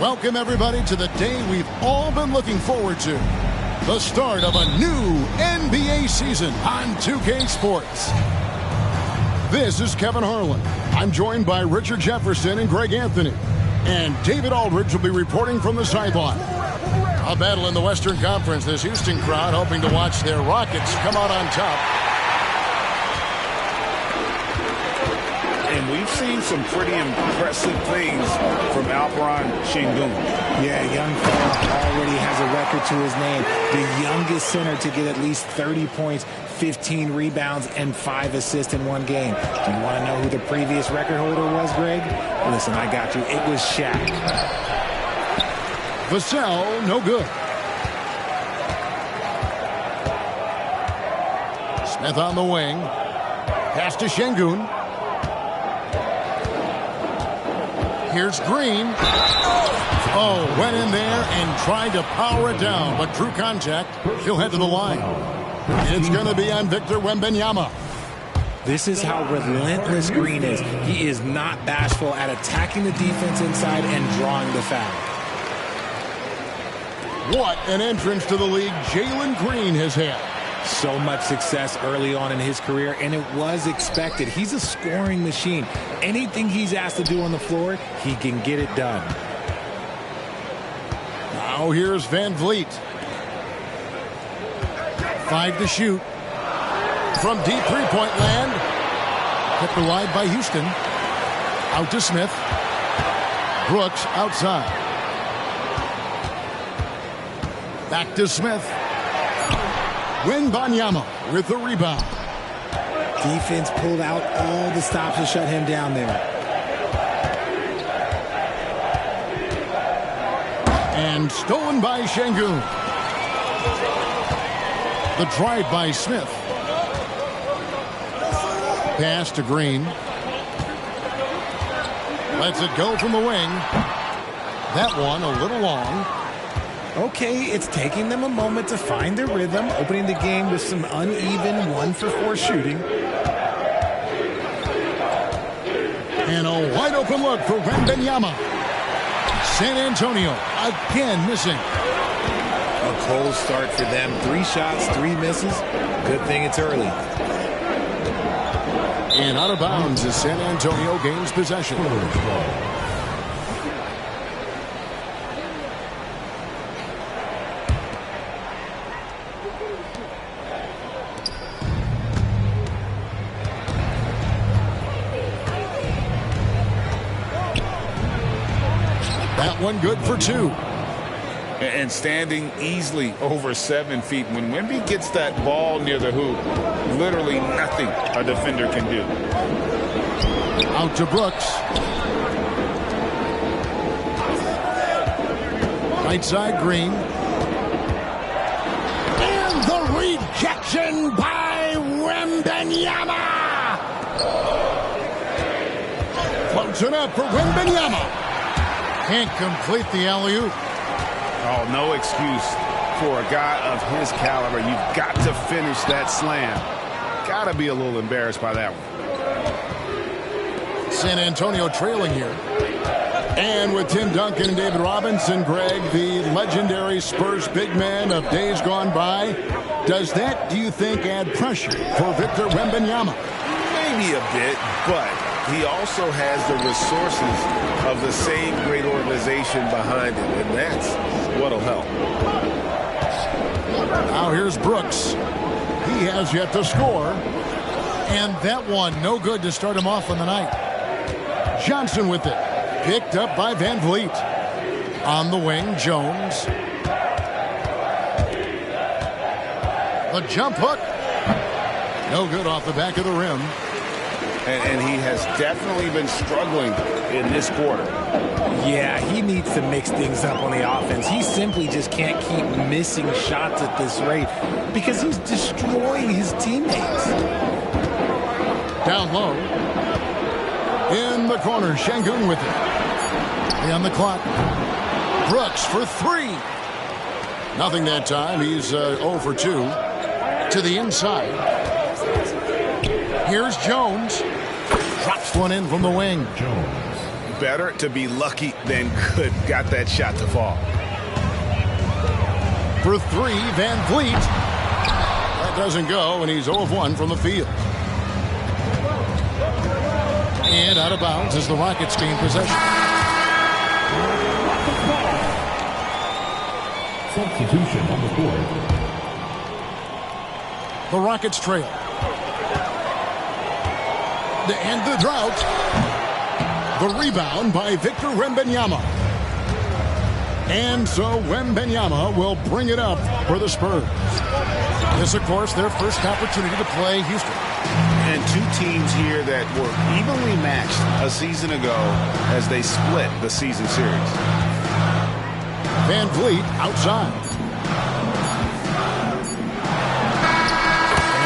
Welcome, everybody, to the day we've all been looking forward to. The start of a new NBA season on 2K Sports. This is Kevin Harlan. I'm joined by Richard Jefferson and Greg Anthony. And David Aldridge will be reporting from the sideline. A battle in the Western Conference. This Houston crowd hoping to watch their Rockets come out on top. And we've seen some pretty impressive things from Alperen Şengün. Yeah, young fella already has a record to his name. The youngest center to get at least 30 points, 15 rebounds, and 5 assists in one game. Do you want to know who the previous record holder was, Greg? Listen, I got you. It was Shaq. Vassell, no good. Smith on the wing. Pass to Şengün. Here's Green. Oh, went in there and tried to power it down, but drew contact. He'll head to the line. It's going to be on Victor Wembanyama. This is how relentless Green is. He is not bashful at attacking the defense inside and drawing the foul. What an entrance to the league Jalen Green has had. So much success early on in his career, and it was expected. He's a scoring machine. Anything he's asked to do on the floor, he can get it done. Now here's Van Vliet. 5 to shoot. From deep three-point land. Kept wide by Houston. Out to Smith. Brooks outside. Back to Smith. Wembanyama with the rebound. Defense pulled out all the stops to shut him down there. And stolen by Şengün. The drive by Smith. Pass to Green. Lets it go from the wing. That one a little long. Okay, it's taking them a moment to find their rhythm, opening the game with some uneven 1-for-4 shooting. And a wide open look for Wembanyama. San Antonio again missing. A cold start for them. 3 shots, 3 misses. Good thing it's early. And out of bounds as San Antonio gains possession. That one good for 2. And standing easily over 7 feet. When Wemby gets that ball near the hoop, literally nothing a defender can do. Out to Brooks. Right side, Green. And the rejection by Wembanyama. Floats it up for Wembanyama. Can't complete the alley-oop. Oh, no excuse for a guy of his caliber. You've got to finish that slam. Got to be a little embarrassed by that one. San Antonio trailing here. And with Tim Duncan and David Robinson, Greg, the legendary Spurs big man of days gone by, does that, do you think, add pressure for Victor Wembanyama? Maybe a bit, but he also has the resources of the same great organization behind him, and that's what'll help. Now here's Brooks. He has yet to score. And that one, no good to start him off on the night. Johnson with it. Picked up by Van Vliet. On the wing, Jones. The jump hook. No good off the back of the rim. And he has definitely been struggling in this quarter. Yeah, he needs to mix things up on the offense. He simply just can't keep missing shots at this rate because he's destroying his teammates. Down low. In the corner, Şengün with it. On the clock. Brooks for 3. Nothing that time. He's 0 for 2. To the inside. Here's Jones. Drops one in from the wing. better to be lucky than good. Got that shot to fall. For three, Van Vliet. That doesn't go, and he's 0 of 1 from the field. And out of bounds as the Rockets gain possession. Substitution on the board. The Rockets trail. To end the drought. The rebound by Victor Wembanyama. And so Wembanyama will bring it up for the Spurs. This, of course, their first opportunity to play Houston. And two teams here that were evenly matched a season ago as they split the season series. Van Vliet outside.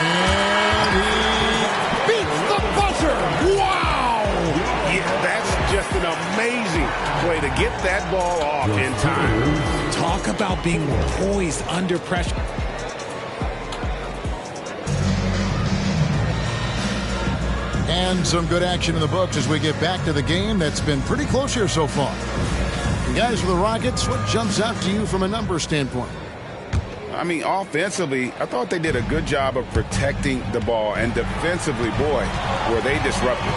And he beats the buzzer. Wow! Yeah, that's just an amazing play to get that ball off in time. Talk about being poised under pressure. And some good action in the books as we get back to the game that's been pretty close here so far. You guys for the Rockets, what jumps out to you from a numbers standpoint? I mean, offensively, I thought they did a good job of protecting the ball. And defensively, boy, were they disruptive.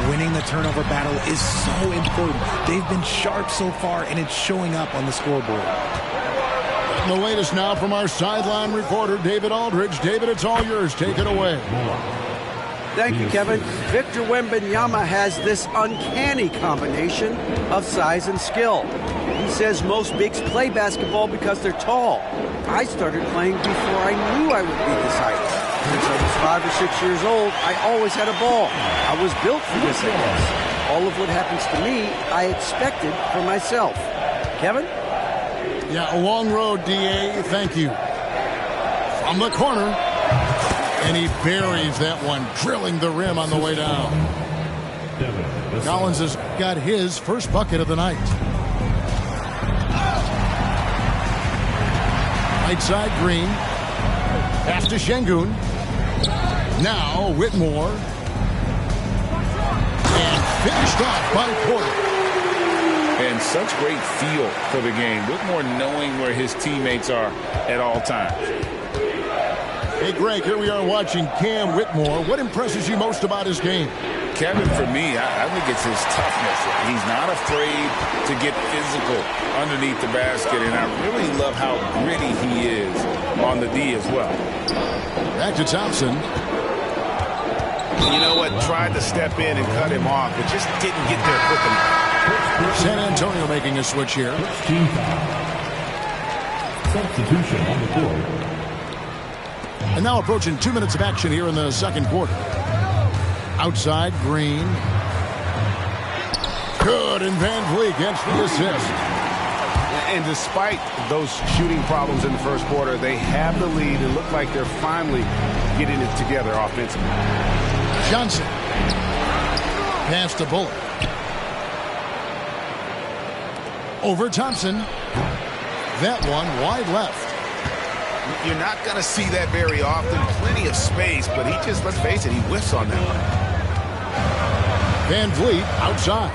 Winning the turnover battle is so important. They've been sharp so far, and it's showing up on the scoreboard. The latest now from our sideline reporter, David Aldridge. David, it's all yours. Take it away. Thank you, Kevin. Victor Wembanyama has this uncanny combination of size and skill. He says most bigs play basketball because they're tall. I started playing before I knew I would be this height. Since I was 5 or 6 years old, I always had a ball. I was built for this, I guess. All of what happens to me, I expected for myself. Kevin? Yeah, a long road, D.A. Thank you. From the corner. And he buries that one, drilling the rim on the way down. Collins has got his first bucket of the night. Right side, Green. Pass to Şengün. Now, Whitmore. And finished off by Porter. And such great feel for the game. Whitmore knowing where his teammates are at all times. Hey, Greg, here we are watching Cam Whitmore. What impresses you most about his game? Kevin, for me, I think it's his toughness. He's not afraid to get physical underneath the basket, and I really love how gritty he is on the D as well. Back to Thompson. You know what? Tried to step in and cut him off, but just didn't get there quick enough. San Antonio making a switch here. Substitution on the board. And now approaching 2 minutes of action here in the second quarter. Outside, Green. Good, and Van Vliet gets the assist. And despite those shooting problems in the first quarter, they have the lead and look like they're finally getting it together offensively. Johnson. Pass to Bullock. Over Thompson. That one wide left. You're not going to see that very often. Plenty of space, but he just, let's face it, he whiffs on that one. Van Vliet outside.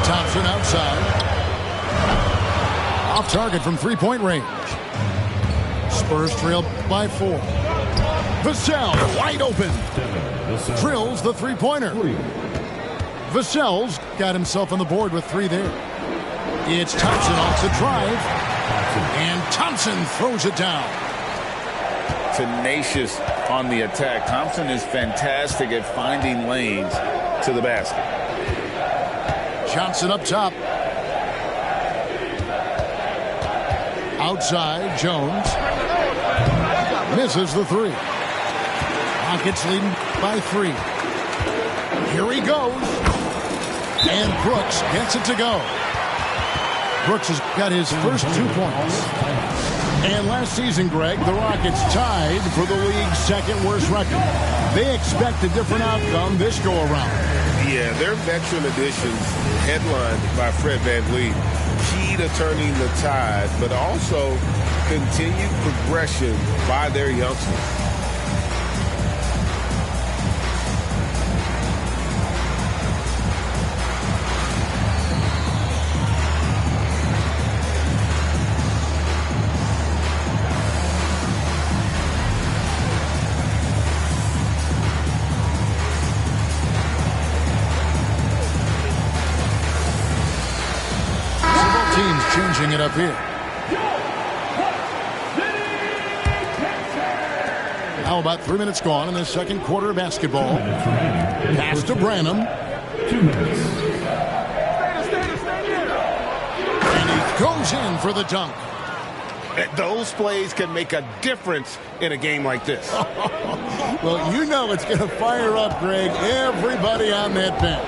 Thompson outside. Off target from three-point range. Spurs trail by 4. Vassell wide open. Drills the three-pointer. Vassell's got himself on the board with 3 there. It's Thompson off the drive. And Thompson throws it down. Tenacious on the attack. Thompson is fantastic at finding lanes to the basket. Johnson up top. Outside, Jones. Misses the 3. Rockets leading by 3. Here he goes. And Brooks gets it to go. Brooks has got his first 2 points. And last season, Greg, the Rockets tied for the league's second worst record. They expect a different outcome this go-around. Yeah, their veteran additions, headlined by Fred VanVleet, key to turning the tide, but also continued progression by their youngsters. up here. Now about 3 minutes gone in the second quarter of basketball. Pass to Branham. 2 minutes. And he goes in for the dunk. Those plays can make a difference in a game like this. Well, you know it's going to fire up, Greg, everybody on that bench.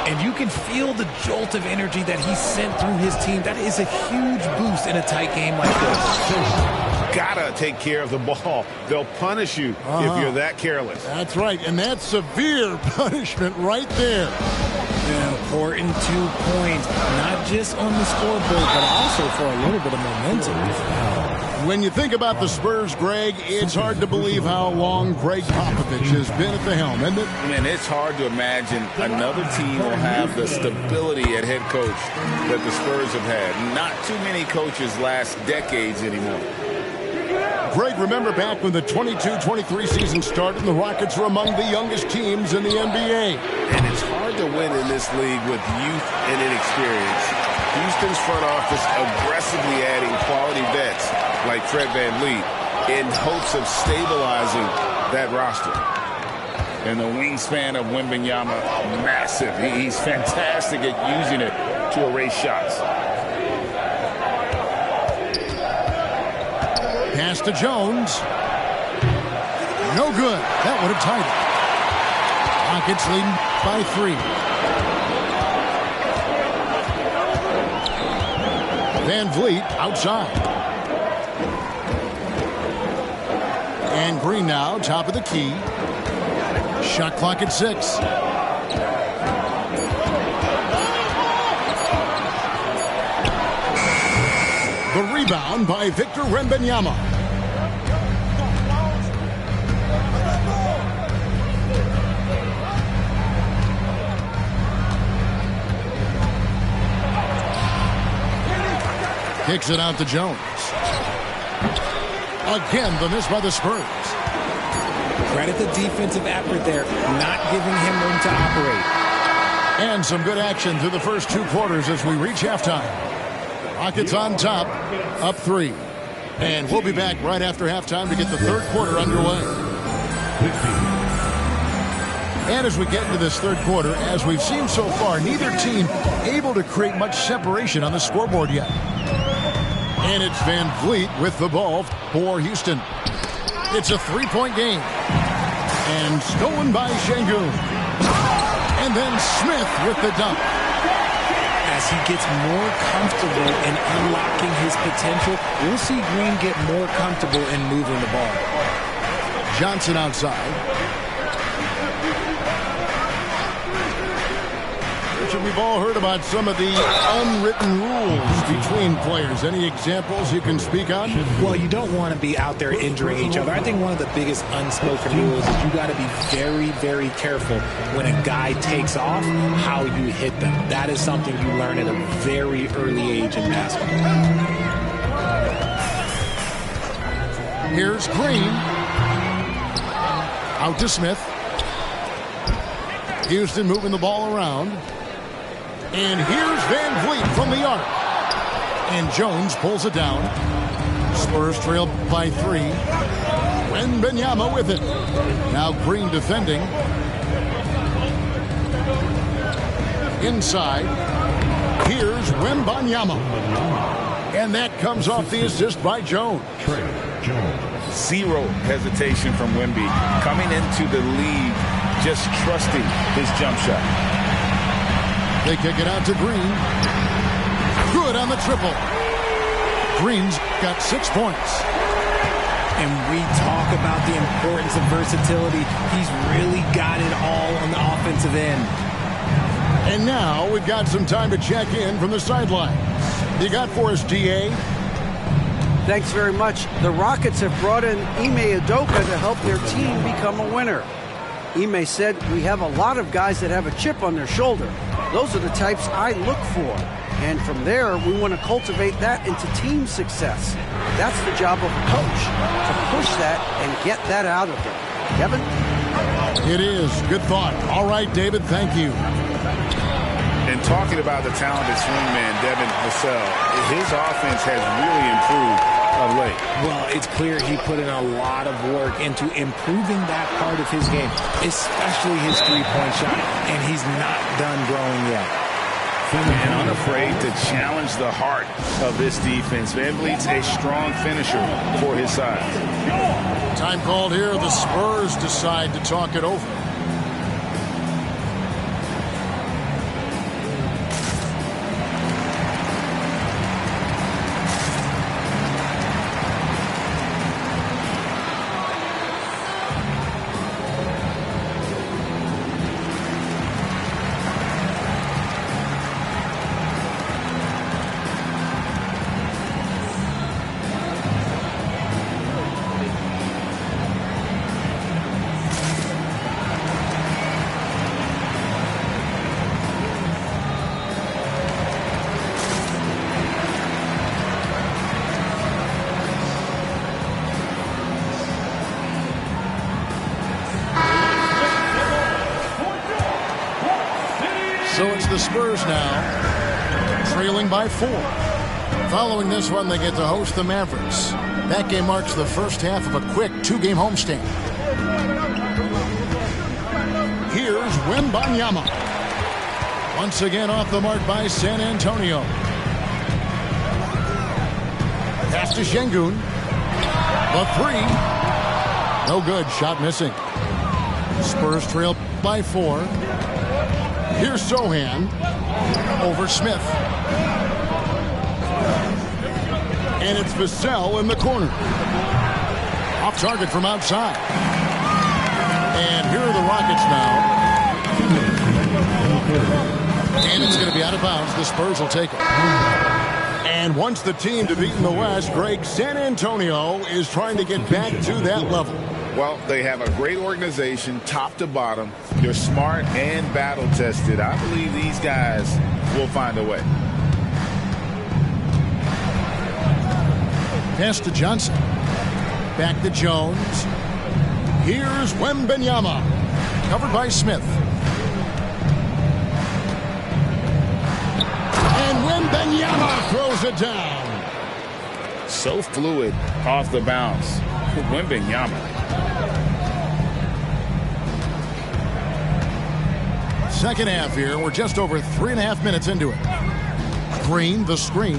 And you can feel the jolt of energy that he sent through his team. That is a huge boost in a tight game like this. Gotta take care of the ball. They'll punish you if you're that careless. That's right, and that's severe punishment right there. Important 2 points, not just on the scoreboard, but also for a little bit of momentum. When you think about the Spurs, Greg, it's hard to believe how long Greg Popovich has been at the helm, isn't it? And it's hard to imagine another team will have the stability at head coach that the Spurs have had. Not too many coaches last decades anymore. Greg, remember back when the 22-23 season started and the Rockets were among the youngest teams in the NBA. And it's hard to win in this league with youth and inexperience. Houston's front office aggressively adding quality vets like Fred VanVleet in hopes of stabilizing that roster. And the wingspan of Wembanyama, massive. He's fantastic at using it to erase shots. Pass to Jones. No good. That would have tied it. Rockets leading by 3. VanVleet outside. And Green now, top of the key. Shot clock at 6. The rebound by Victor Wembanyama. Kicks it out to Jones. Again, the miss by the Spurs. Credit the defensive effort there, not giving him room to operate. And some good action through the first 2 quarters as we reach halftime. Rockets on top, up 3. And we'll be back right after halftime to get the third quarter underway. And as we get into this third quarter, as we've seen so far, neither team able to create much separation on the scoreboard yet. And it's VanVleet with the ball for Houston. It's a 3-point game. And stolen by Şengün. And then Smith with the dunk. As he gets more comfortable in unlocking his potential, we'll see Green get more comfortable in moving the ball. Johnson outside. Richard, we've all heard about some of the unwritten rules between players. Any examples you can speak on? Well, you don't want to be out there injuring each other. I think one of the biggest unspoken rules is you got to be very, very careful when a guy takes off, how you hit them. That is something you learn at a very early age in basketball. Here's Green. Out to Smith. Houston moving the ball around. And here's VanVleet from the arc. And Jones pulls it down. Spurs trail by 3. Wembanyama with it. Now Green defending. Inside. Here's Wembanyama. And that comes off the assist by Jones. Zero hesitation from Wemby. Coming into the league, just trusting his jump shot. They kick it out to Green. Good on the triple. Green's got 6 points. And we talk about the importance of versatility. He's really got it all on the offensive end. And now we've got some time to check in from the sidelines. You got for us, DA? Thanks very much. The Rockets have brought in Ime Udoka to help their team become a winner. Ime said, "We have a lot of guys that have a chip on their shoulder. Those are the types I look for. And from there, we want to cultivate that into team success. That's the job of a coach, to push that and get that out of them." Kevin? It is. Good thought. All right, David, thank you. And talking about the talented swingman, Devin Vassell, his offense has really improved of late. Well, it's clear he put in a lot of work into improving that part of his game, especially his three-point shot, and he's not done growing yet. And unafraid to challenge the heart of this defense. VanVleet's a strong finisher for his side. Time called here. The Spurs decide to talk it over. So it's the Spurs now, trailing by 4. Following this one, they get to host the Mavericks. That game marks the first half of a quick 2-game homestand. Here's Wembanyama. Once again off the mark by San Antonio. Pass to Şengün. The 3. No good. Shot missing. Spurs trail by 4. Here's Sohan over Smith. And it's Vassell in the corner. Off target from outside. And here are the Rockets now. And it's going to be out of bounds. The Spurs will take it. And once the team to beat in the West, Greg, San Antonio is trying to get back to that level. Well, they have a great organization, top to bottom. They're smart and battle-tested. I believe these guys will find a way. Pass to Johnson. Back to Jones. Here's Wembanyama. Covered by Smith. And Wembanyama throws it down. So fluid off the bounce. Wembanyama. Second half here. We're just over 3.5 minutes into it. Green, the screen.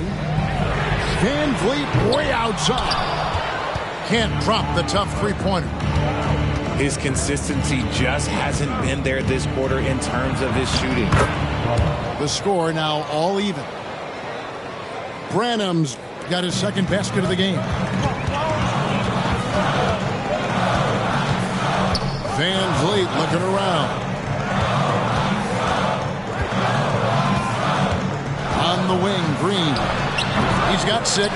VanVleet way outside. Can't drop the tough three-pointer. His consistency just hasn't been there this quarter in terms of his shooting. The score now all even. Branham's got his second basket of the game. VanVleet looking around. On the wing, Green. He's got 6.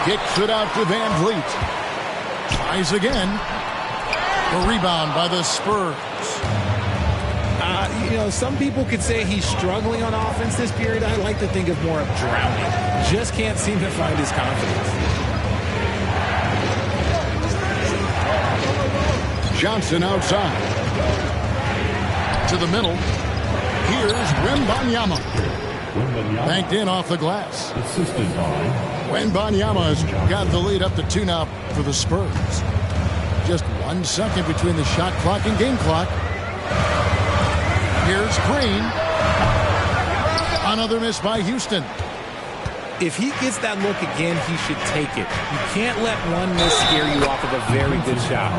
Kicks it out to VanVleet. Tries again. The rebound by the Spurs. Some people could say he's struggling on offense this period. I like to think of more of drowning. Just can't seem to find his confidence. Johnson outside. To the middle. Here's Wembanyama. Banked in off the glass. Assisted by Wembanyama's got the lead up to 2 now for the Spurs. Just 1 second between the shot clock and game clock. Here's Green. Another miss by Houston. If he gets that look again, he should take it. You can't let one miss scare you off of a very good shot.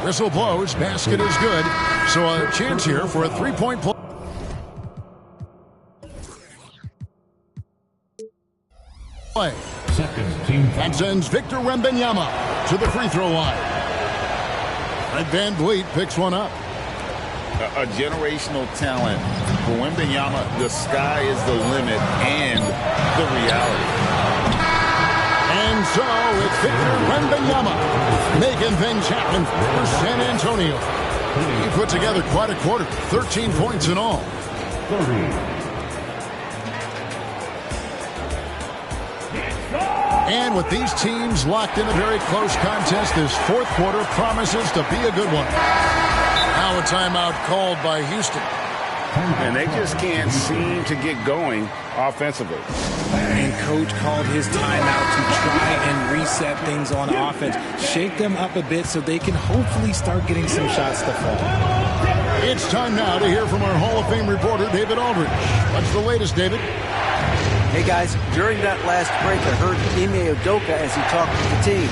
Whistle blows. Basket is good. So a chance here for a 3-point play. second team foul. And sends Victor Wembanyama to the free throw line. And VanVleet picks one up. A generational talent. For Wembanyama, the sky is the limit and the reality. And so it's Victor Wembanyama making things happen for San Antonio. He put together quite a quarter, 13 points in all. 30. And with these teams locked in a very close contest, this fourth quarter promises to be a good one. Now a timeout called by Houston. And they just can't seem to get going offensively. And coach called his timeout to try and reset things on offense. Shake them up a bit so they can hopefully start getting some shots to fall. It's time now to hear from our Hall of Fame reporter, David Aldridge. What's the latest, David? Hey, guys, during that last break, I heard Ime Udoka as he talked to the team.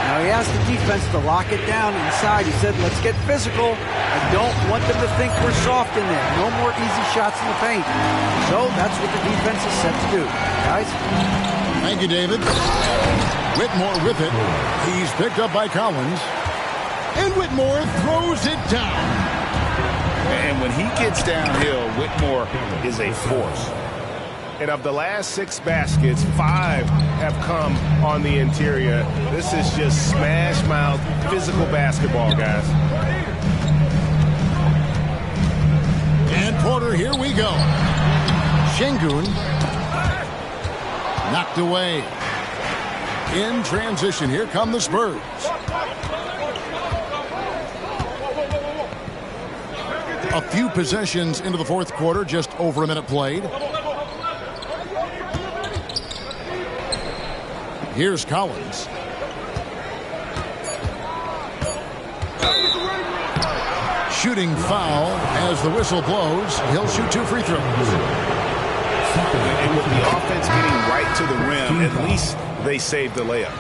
Now, he asked the defense to lock it down inside. He said, let's get physical. I don't want them to think we're soft in there. No more easy shots in the paint. So that's what the defense is set to do. Guys? Thank you, David. Whitmore with it. He's picked up by Collins. And Whitmore throws it down. And when he gets downhill, Whitmore is a force. And of the last 6 baskets, 5 have come on the interior. This is just smash mouth, physical basketball, guys. And Porter, here we go. Şengün knocked away. In transition, here come the Spurs. A few possessions into the fourth quarter, just over a minute played. Here's Collins. Shooting foul as the whistle blows. He'll shoot 2 free throws. And with the offense getting right to the rim, at least they saved the layup.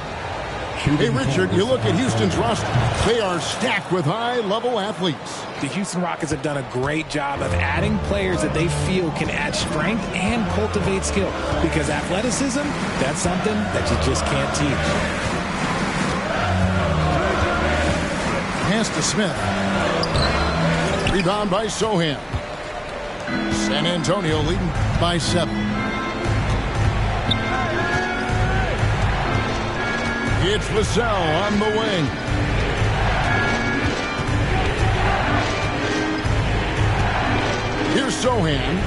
Hey, Richard, you look at Houston's roster. They are stacked with high-level athletes. The Houston Rockets have done a great job of adding players that they feel can add strength and cultivate skill. Because athleticism, that's something that you just can't teach. Pass to Smith. Rebound by Sohan. San Antonio leading by 7. It's Vassell on the wing. Here's Sohan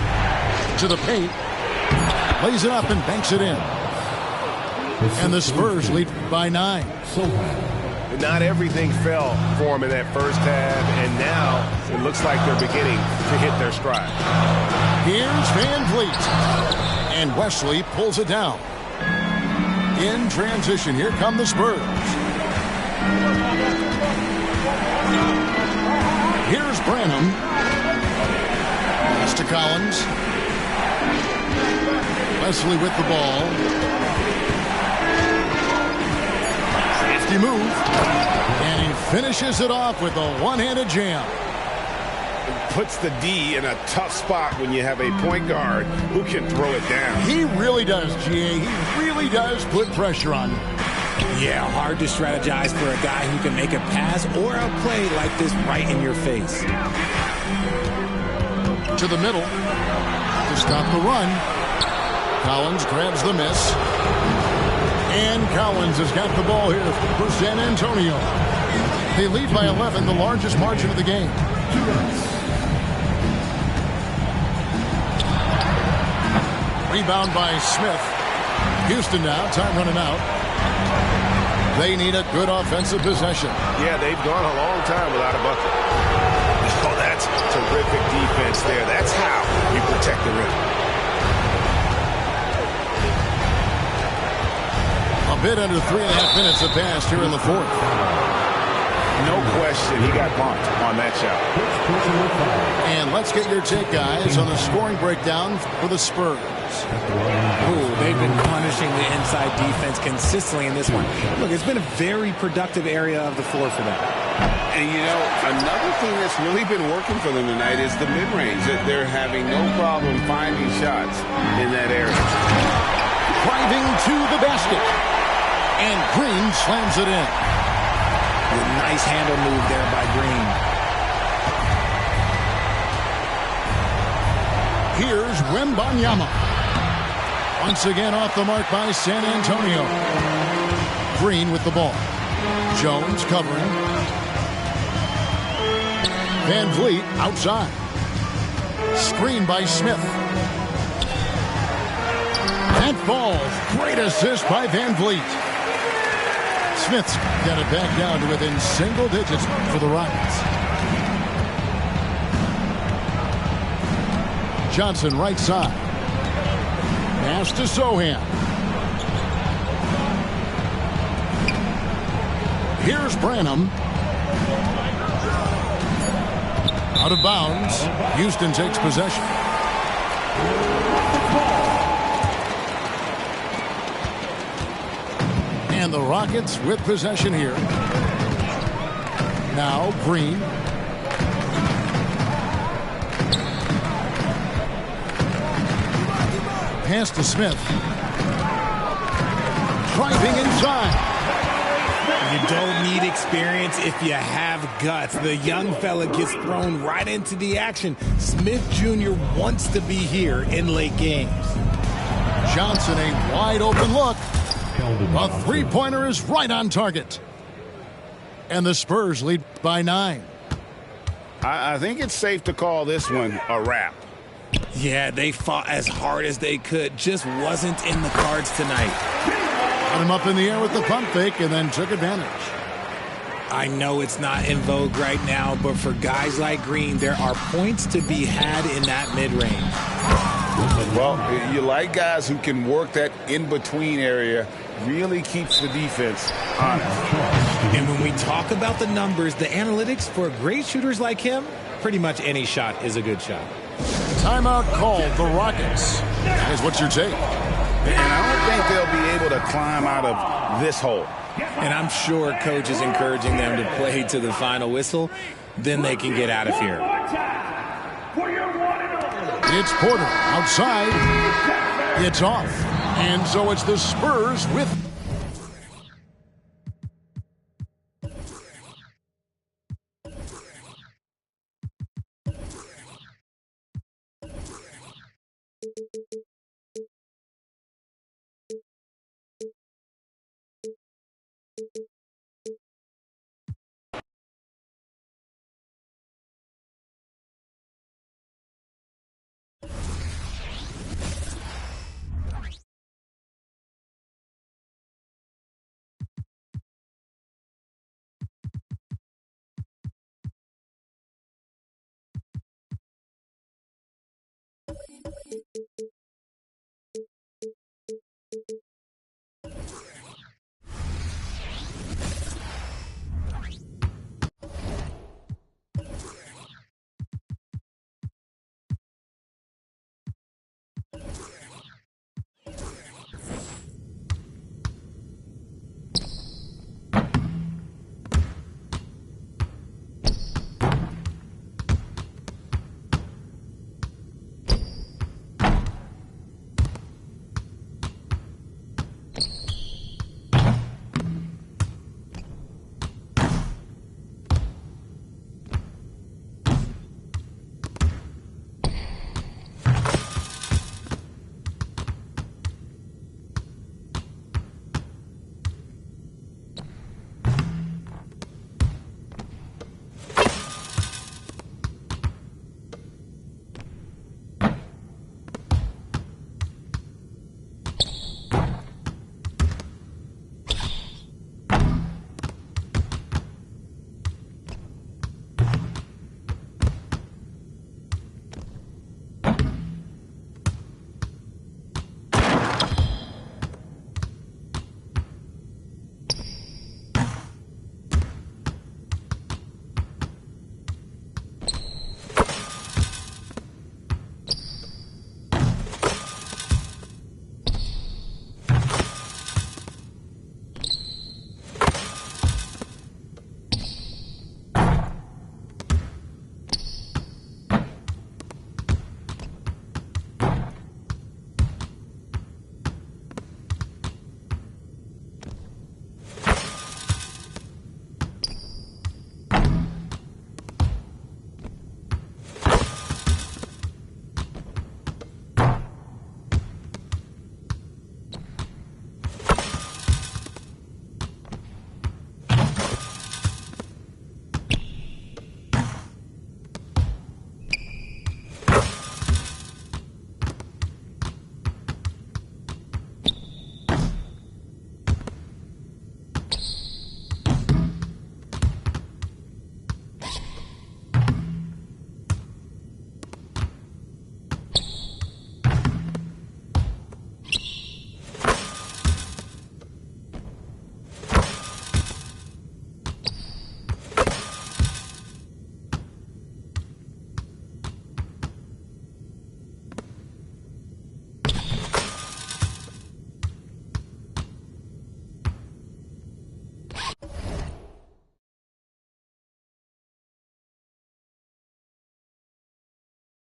to the paint. Lays it up and banks it in. And the Spurs lead by 9. Not everything fell for them in that first half, and now it looks like they're beginning to hit their stride. Here's Van Vliet. And Wesley pulls it down. In transition, here come the Spurs. Here's Branham. Pass to Collins. Wesley with the ball. Crafty move. And he finishes it off with a one-handed jam. Puts the D in a tough spot when you have a point guard who can throw it down. He really does, GA. He really does put pressure on him. Yeah, hard to strategize for a guy who can make a pass or a play like this right in your face. To the middle to stop the run. Collins grabs the miss. And Collins has got the ball here for San Antonio. They lead by 11, the largest margin of the game. Rebound by Smith. Houston now, time running out. They need a good offensive possession. Yeah, they've gone a long time without a bucket. Oh, that's terrific defense there. That's how you protect the rim. A bit under 3.5 minutes have passed here in the fourth. No question, he got bumped on that shot. And let's get your take, guys, on the scoring breakdown for the Spurs. Ooh, they've been punishing the inside defense consistently in this one. Look, it's been a very productive area of the floor for them. And, you know, another thing that's really been working for them tonight is the mid-range. They're having no problem finding shots in that area. Driving to the basket. And Green slams it in. A nice handle move there by Green. Here's Wembanyama. Once again off the mark by San Antonio. Green with the ball. Jones covering. Van Vliet outside. Screen by Smith. That falls. Great assist by Van Vliet. Smith's got it back down to within single digits for the Rockets. Johnson right side. Pass to Sohan. Here's Branham. Out of bounds. Houston takes possession. And the Rockets with possession here. Now Green. Pass to Smith. Driving inside. You don't need experience if you have guts. The young fella gets thrown right into the action. Smith Jr. wants to be here in late games. Johnson, a wide open look. A three-pointer is right on target. And the Spurs lead by 9. I think it's safe to call this one a wrap. Yeah, they fought as hard as they could. Just wasn't in the cards tonight. Got him up in the air with the pump fake and then took advantage. I know it's not in vogue right now, but for guys like Green, there are points to be had in that mid-range. Well, you like guys who can work that in-between area, really keeps the defense honest. And when we talk about the numbers, the analytics for great shooters like him, pretty much any shot is a good shot. Timeout called the Rockets. Guys, what's your take? And I don't think they'll be able to climb out of this hole. And I'm sure coach is encouraging them to play to the final whistle. Then they can get out of here. It's Porter outside. It's off. And so it's the Spurs with